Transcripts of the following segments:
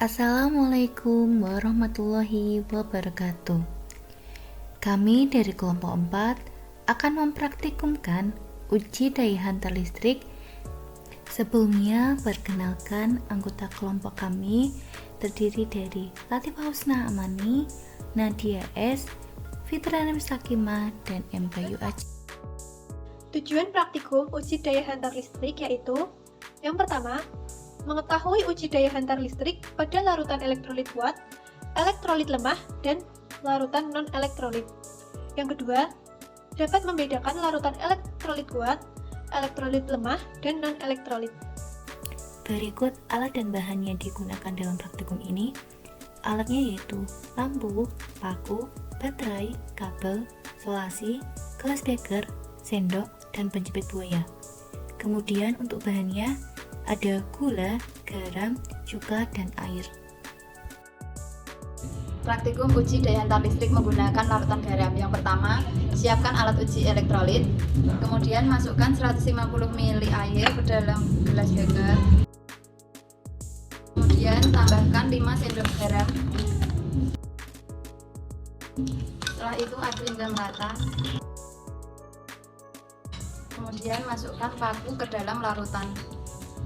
Assalamualaikum warahmatullahi wabarakatuh. Kami dari kelompok 4 akan mempraktikumkan uji daya hantar listrik. Sebelumnya, perkenalkan anggota kelompok kami terdiri dari Latifah Husna Amani, Nadia S, Fitrana Sakimah, dan M. Bayu Aceh. Tujuan praktikum uji daya hantar listrik yaitu: yang pertama, mengetahui uji daya hantar listrik pada larutan elektrolit kuat, elektrolit lemah, dan larutan non-elektrolit. Yang kedua, dapat membedakan larutan elektrolit kuat, elektrolit lemah, dan non-elektrolit. Berikut alat dan bahan yang digunakan dalam praktikum ini. Alatnya yaitu lampu, paku, baterai, kabel, solasi, gelas beker, sendok, dan penjepit buaya. Kemudian untuk bahannya ada gula, garam, cuka, dan air. Praktikum uji daya hantar listrik menggunakan larutan garam. Yang pertama, siapkan alat uji elektrolit. Kemudian masukkan 150 ml air ke dalam gelas beker. Kemudian tambahkan 5 sendok garam. Setelah itu aduk hingga merata. Kemudian masukkan paku ke dalam larutan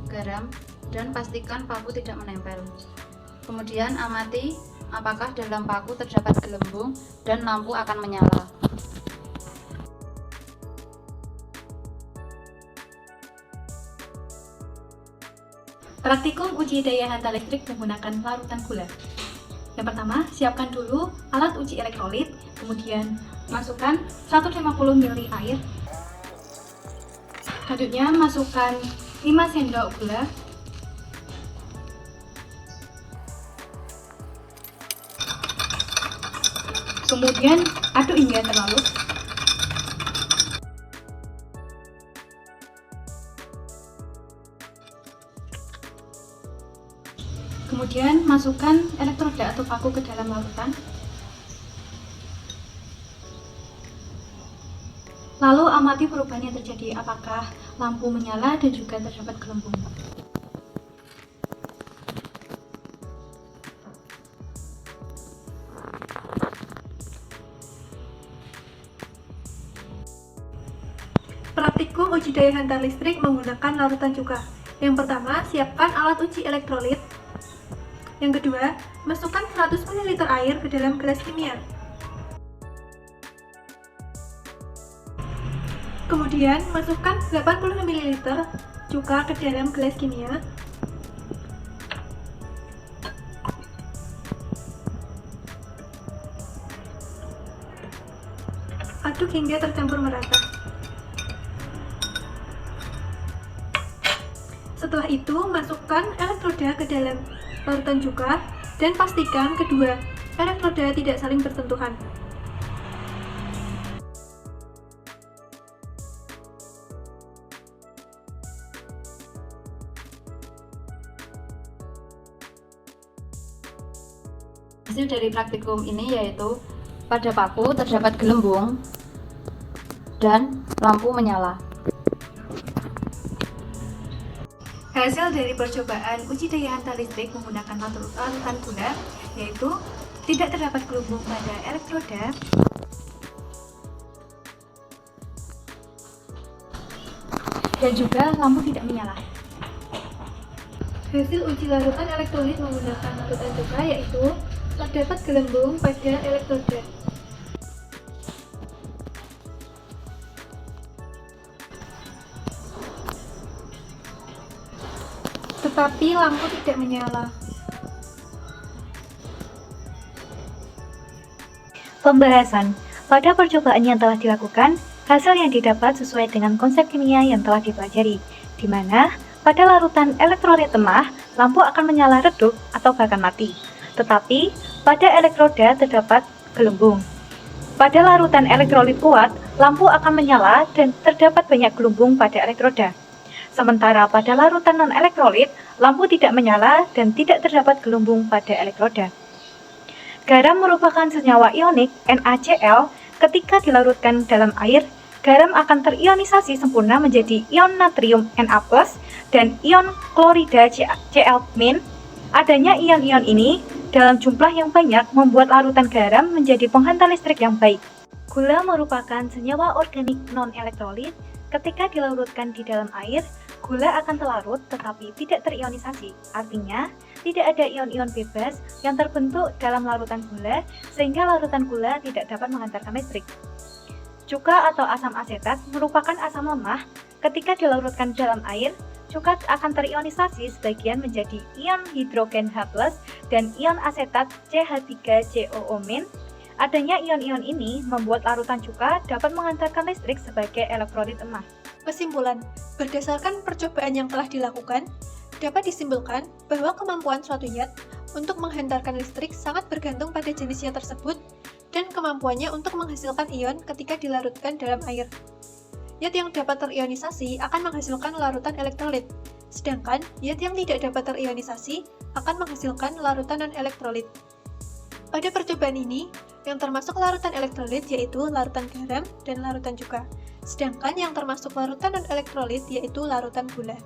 garam dan pastikan paku tidak menempel. Kemudian amati apakah dalam paku terdapat gelembung dan lampu akan menyala. Praktikum uji daya hantar listrik menggunakan larutan gula. Yang pertama, siapkan dulu alat uji elektrolit, kemudian masukkan 150 ml air. Selanjutnya masukkan 5 sendok gula. Kemudian aduk hingga terlarut. Kemudian masukkan elektroda atau paku ke dalam larutan. Lalu amati perubahan yang terjadi, apakah lampu menyala dan juga terdapat gelembung. Praktikum uji daya hantar listrik menggunakan larutan cuka. Yang pertama, siapkan alat uji elektrolit. Yang kedua, masukkan 100 ml air ke dalam gelas kimia. Kemudian, masukkan 80 ml cuka ke dalam gelas kimia. Aduk hingga tercampur merata. Setelah itu, masukkan elektroda ke dalam larutan cuka dan pastikan kedua elektroda tidak saling bersentuhan. Hasil dari praktikum ini yaitu pada paku terdapat gelembung dan lampu menyala. Hasil dari percobaan uji daya hantar listrik menggunakan larutan gula yaitu tidak terdapat gelembung pada elektroda, dan juga lampu tidak menyala. Hasil uji larutan elektrolit menggunakan larutan cuka yaitu terdapat gelembung pada elektroda. Tetapi lampu tidak menyala. Pembahasan. Pada percobaan yang telah dilakukan, hasil yang didapat sesuai dengan konsep kimia yang telah dipelajari, di mana pada larutan elektrolit lemah, lampu akan menyala redup atau bahkan mati. Tetapi, pada elektroda terdapat gelembung. Pada larutan elektrolit kuat, lampu akan menyala dan terdapat banyak gelembung pada elektroda. Sementara pada larutan non-elektrolit, lampu tidak menyala dan tidak terdapat gelembung pada elektroda. Garam merupakan senyawa ionik NaCl. Ketika dilarutkan dalam air, garam akan terionisasi sempurna menjadi ion natrium Na+, dan ion klorida Cl- Adanya ion-ion ini dalam jumlah yang banyak membuat larutan garam menjadi penghantar listrik yang baik. Gula merupakan senyawa organik non-elektrolit. Ketika dilarutkan di dalam air, gula akan terlarut tetapi tidak terionisasi. Artinya, tidak ada ion-ion bebas yang terbentuk dalam larutan gula sehingga larutan gula tidak dapat menghantarkan listrik. Cuka atau asam asetat merupakan asam lemah. Ketika dilarutkan dalam air, cuka akan terionisasi sebagian menjadi ion hidrogen H+ dan ion asetat CH3COO-. Adanya ion-ion ini membuat larutan cuka dapat menghantarkan listrik sebagai elektrolit lemah. Kesimpulan, berdasarkan percobaan yang telah dilakukan, dapat disimpulkan bahwa kemampuan suatu zat untuk menghantarkan listrik sangat bergantung pada jenisnya tersebut dan kemampuannya untuk menghasilkan ion ketika dilarutkan dalam air. Zat yang dapat terionisasi akan menghasilkan larutan elektrolit, sedangkan zat yang tidak dapat terionisasi akan menghasilkan larutan non-elektrolit. Pada percobaan ini, yang termasuk larutan elektrolit yaitu larutan garam dan larutan cuka, sedangkan yang termasuk larutan non-elektrolit yaitu larutan gula.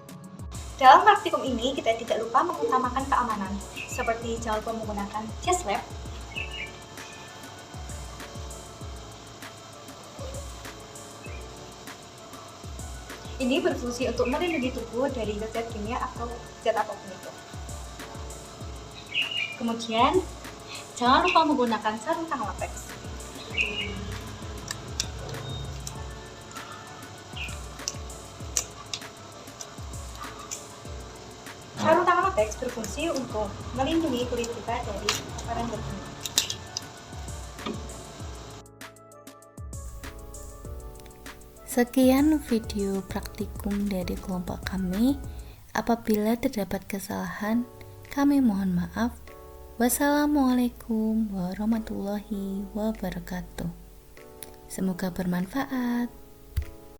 Dalam praktikum ini, kita tidak lupa mengutamakan keamanan, seperti jangan lupa menggunakan jas lab, ini berfungsi untuk melindungi tubuh dari zat kimia atau zat apapun itu. Kemudian, jangan lupa menggunakan sarung tangan latex. Sarung tangan latex berfungsi untuk melindungi kulit kita dari paparan zat kimia. Sekian video praktikum dari kelompok kami. Apabila terdapat kesalahan, kami mohon maaf. Wassalamualaikum warahmatullahi wabarakatuh. Semoga bermanfaat.